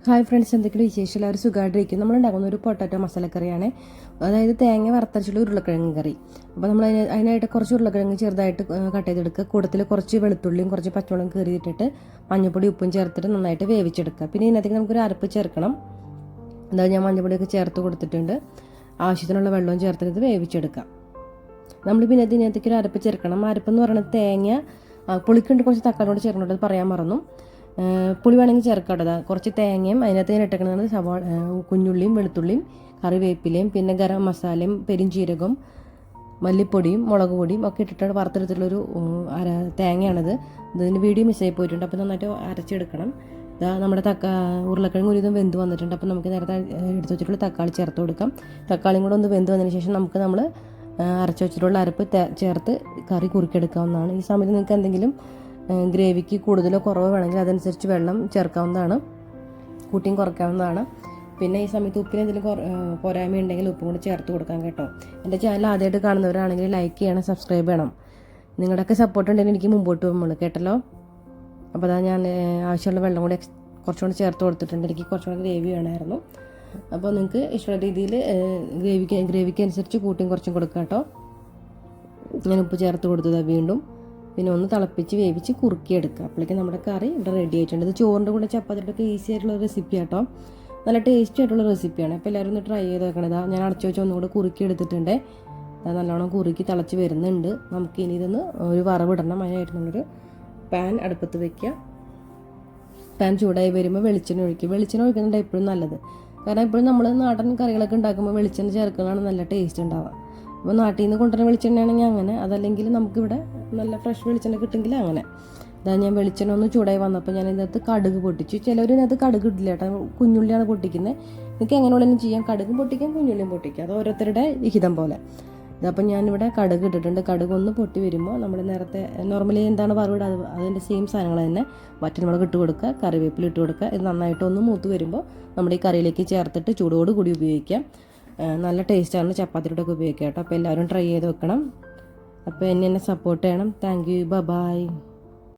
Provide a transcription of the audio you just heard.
Hi friends, എന്തൊക്കെയാണ് വിശേഷം? എല്ലാവരും സുഖമായിട്ടിരിക്കും. നമ്മളുണ്ടാക്കുന്ന ഒരു പൊട്ടാറ്റോ മസാലക്കറിയാണ്. അതായത് തേങ്ങ വറുത്തരച്ചുള്ള ഉരുളക്കിഴങ്ങ് കറി. അപ്പോൾ നമ്മൾ അതിനായിട്ട് കുറച്ച് ഉരുളക്കിഴങ്ങ് ചെറുതായിട്ട് കട്ട് ചെയ്തെടുക്കുക. കൂട്ടത്തിൽ കുറച്ച് വെളുത്തുള്ളിയും കുറച്ച് പച്ചമുളകും കീറിയിട്ടിട്ട് മഞ്ഞൾപ്പൊടി ഉപ്പും ചേർത്തിട്ട് നന്നായിട്ട് വേവിച്ചെടുക്കുക. പിന്നെ ഇതിനകത്തേക്ക് നമുക്കൊരു അരപ്പ് ചേർക്കണം. അതായത് ഞാൻ മഞ്ഞൾപ്പൊടിയൊക്കെ ചേർത്ത് കൊടുത്തിട്ടുണ്ട്. ആവശ്യത്തിനുള്ള വെള്ളവും ചേർത്തിട്ട് ഇത് വേവിച്ചെടുക്കാം. നമ്മൾ പിന്നെ ഇതിനകത്തേക്ക് ഒരു അരപ്പ് ചേർക്കണം. അരപ്പെന്ന് പറയുന്നത് തേങ്ങ പുളിക്കുണ്ട്, കുറച്ച് തക്കാളിയോട് ചേർക്കണോട്ട് അത് പറയാൻ മറന്നു. പുളി വേണമെങ്കിൽ ചേർക്കാട്ടത്. കുറച്ച് തേങ്ങയും അതിനകത്ത് ഞാൻ ഇട്ടേക്കുന്നത് സവാള, കുഞ്ഞുള്ളിയും വെളുത്തുള്ളിയും കറിവേപ്പിലയും പിന്നെ ഗരം മസാലയും പെരിഞ്ചീരകവും മല്ലിപ്പൊടിയും മുളക് പൊടിയും ഒക്കെ ഇട്ടിട്ട് വറുത്തെടുത്തിട്ടുള്ളൊരു തേങ്ങയാണിത്. ഇതിന് വീഡിയോ മിസ്സായി പോയിട്ടുണ്ട്. അപ്പോൾ നന്നായിട്ട് അരച്ചെടുക്കണം. ഇതാ നമ്മുടെ ഉരുളക്കിഴങ്ങ് ഒരു ഇതും വെന്ത് വന്നിട്ടുണ്ട്. അപ്പോൾ നമുക്ക് നേരത്തെ എടുത്ത് വെച്ചിട്ടുള്ള തക്കാളി ചേർത്ത് കൊടുക്കാം. തക്കാളിയും കൂടെ ഒന്ന് വെന്ത് വന്നതിന് ശേഷം നമ്മൾ അരച്ച് വെച്ചിട്ടുള്ള അരപ്പ് ചേർത്ത് കറി കുറുക്കിയെടുക്കാവുന്നതാണ്. ഈ സമയത്ത് നിങ്ങൾക്ക് എന്തെങ്കിലും ഗ്രേവിക്ക് കൂടുതലോ കുറവോ വേണമെങ്കിൽ അതനുസരിച്ച് വെള്ളം ചേർക്കാവുന്നതാണ്, കൂട്ടിയും കുറയ്ക്കാവുന്നതാണ്. പിന്നെ ഈ സമയത്ത് ഉപ്പിന് എന്തെങ്കിലും പോരായ്മ ഉണ്ടെങ്കിൽ ഉപ്പും കൂടി ചേർത്ത് കൊടുക്കാം കേട്ടോ. എൻ്റെ ചാനൽ ആദ്യമായിട്ട് കാണുന്നവരാണെങ്കിൽ ലൈക്ക് ചെയ്യണം, സബ്സ്ക്രൈബ് ചെയ്യണം. നിങ്ങളുടെയൊക്കെ സപ്പോർട്ട് ഉണ്ടെങ്കിൽ എനിക്ക് മുമ്പോട്ട് പോകുമ്പോൾ കേട്ടല്ലോ. അപ്പോൾ അതാ ഞാൻ ആവശ്യമുള്ള വെള്ളം കൂടി കുറച്ചുകൂടി ചേർത്ത് കൊടുത്തിട്ടുണ്ട്. എനിക്ക് കുറച്ചുകൂടി ഗ്രേവി വേണമായിരുന്നു. അപ്പോൾ നിങ്ങൾക്ക് ഇഷ്ടമുള്ള രീതിയിൽ ഗ്രേവിക്ക് അനുസരിച്ച് കൂട്ടിയും കുറച്ചും കൊടുക്കാം കേട്ടോ. ഞാൻ ഉപ്പ് ചേർത്ത് കൊടുത്തതാണ് വീണ്ടും. പിന്നെ ഒന്ന് തിളപ്പിച്ച് വേവിച്ച് കുറുക്കിയെടുക്കുക. അപ്പോഴേക്കും നമ്മുടെ കറി ഇവിടെ റെഡി ആയിട്ടുണ്ട്. ഇത് ചോറിൻ്റെ കൂടെ ചപ്പാത്തിയൊക്കെ ഈസി ആയിട്ടുള്ള റെസിപ്പി കേട്ടോ. നല്ല ടേസ്റ്റി ആയിട്ടുള്ള റെസിപ്പിയാണ്. അപ്പോൾ എല്ലാവരും ഒന്ന് ട്രൈ ചെയ്ത് വെക്കണത്. ഞാൻ അടച്ചു വെച്ച് ഒന്നുകൂടെ കുറുക്കി എടുത്തിട്ടുണ്ട്. അത് നല്ലോണം കുറുക്കി തിളച്ച് വരുന്നുണ്ട്. നമുക്ക് ഇനി ഇതൊന്ന് ഒരു വറവിടണം. അതിനായിട്ട് നമ്മളൊരു പാൻ അടുപ്പത്ത് വയ്ക്കുക. പാൻ ചൂടായി വരുമ്പോൾ വെളിച്ചെണ്ണ ഒഴിക്കുക. വെളിച്ചെണ്ണ ഒഴിക്കുന്നുണ്ട് എപ്പോഴും നല്ലത്. കാരണം എപ്പോഴും നമ്മൾ നാടൻ കറികളൊക്കെ ഉണ്ടാക്കുമ്പോൾ വെളിച്ചെണ്ണ ചേർക്കുന്നതാണ് നല്ല ടേസ്റ്റ് ഉണ്ടാവുക. അപ്പോൾ നാട്ടിൽ നിന്ന് കൊണ്ടുവരുന്ന വെളിച്ചെണ്ണയാണെങ്കിൽ അങ്ങനെ, അതല്ലെങ്കിൽ നമുക്കിവിടെ നല്ല ഫ്രഷ് വെളിച്ചെണ്ണ കിട്ടുമെങ്കിൽ അങ്ങനെ. അതാ ഞാൻ വെളിച്ചെണ്ണ ഒന്ന് ചൂടായി വന്നപ്പോൾ ഞാൻ ഇതിനകത്ത് കടുക് പൊട്ടിച്ചു. ചിലവർ ഇതിനകത്ത് കടുക് ഇടില്ല കേട്ടോ, കുഞ്ഞുള്ളിയാണ് പൊട്ടിക്കുന്നത്. എനിക്ക് എങ്ങനെ ഉള്ളതെങ്കിലും ചെയ്യാം. കടുകും പൊട്ടിക്കാം, കുഞ്ഞുള്ളിയും പൊട്ടിക്കാം. അത് ഓരോരുത്തരുടെ വിഹിതം പോലെ. ഇതപ്പോൾ ഞാനിവിടെ കടുക് ഇട്ടിട്ടുണ്ട്. കടുക് ഒന്ന് പൊട്ടി വരുമ്പോൾ നമ്മൾ നേരത്തെ നോർമലി എന്താണ് വറവിടുക അതിൻ്റെ സെയിം സാധനങ്ങൾ തന്നെ വറ്റൽമുളക് ഇട്ട് കൊടുക്കുക, കറിവേപ്പില ഇട്ട് കൊടുക്കുക. ഇത് നന്നായിട്ടൊന്ന് മൂത്ത് വരുമ്പോൾ നമ്മുടെ ഈ കറിയിലേക്ക് ചേർത്തിട്ട് ചൂടോട് കൂടി ഉപയോഗിക്കാം. നല്ല ടേസ്റ്റാണ്. ചപ്പാത്തിയുടെ ഒക്കെ ഉപയോഗിക്കാം കേട്ടോ. അപ്പോൾ എല്ലാവരും ട്രൈ ചെയ്ത് വെക്കണം. അപ്പോൾ എന്നെ സപ്പോർട്ട് ചെയ്യണം. Thank you. ബൈ.